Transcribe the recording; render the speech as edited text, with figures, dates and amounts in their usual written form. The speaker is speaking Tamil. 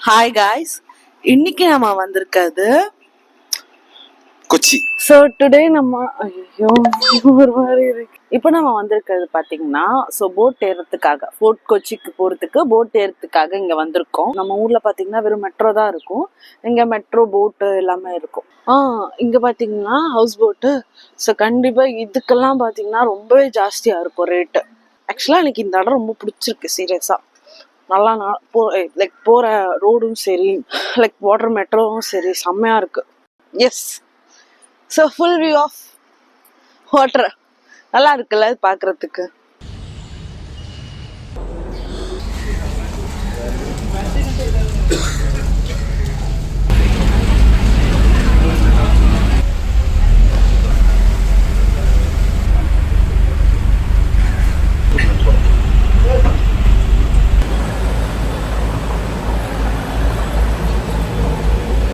ஹாய் காய்ஸ், இன்னைக்கு நம்ம வந்திருக்கிறது கொச்சி. ஸோ டுடே நம்ம ஒரு மாதிரி இருக்கு. இப்போ நம்ம வந்திருக்கிறது பார்த்தீங்கன்னா போட் ஏறதுக்காக ஃபோர்ட் கொச்சிக்கு போகிறதுக்கு போட் ஏறதுக்காக இங்கே வந்திருக்கோம். நம்ம ஊரில் பார்த்தீங்கன்னா வெறும் மெட்ரோ தான் இருக்கும், இங்கே மெட்ரோ போட்டு எல்லாமே இருக்கும். இங்கே பார்த்தீங்கன்னா ஹவுஸ் போட்டு. ஸோ கண்டிப்பாக இதுக்கெல்லாம் பார்த்தீங்கன்னா ரொம்பவே ஜாஸ்தியாக இருக்கும் ரேட்டு. ஆக்சுவலாக எனக்கு இந்த இடம் ரொம்ப பிடிச்சிருக்கு சீரியஸாக. நல்லா லைக் போகிற ரோடும் சரி, லைக் வாட்டர் மெட்ரோவும் சரி செம்மையாக இருக்குது. Yes, so full view of water நல்லா இருக்குல்ல பார்க்குறதுக்கு.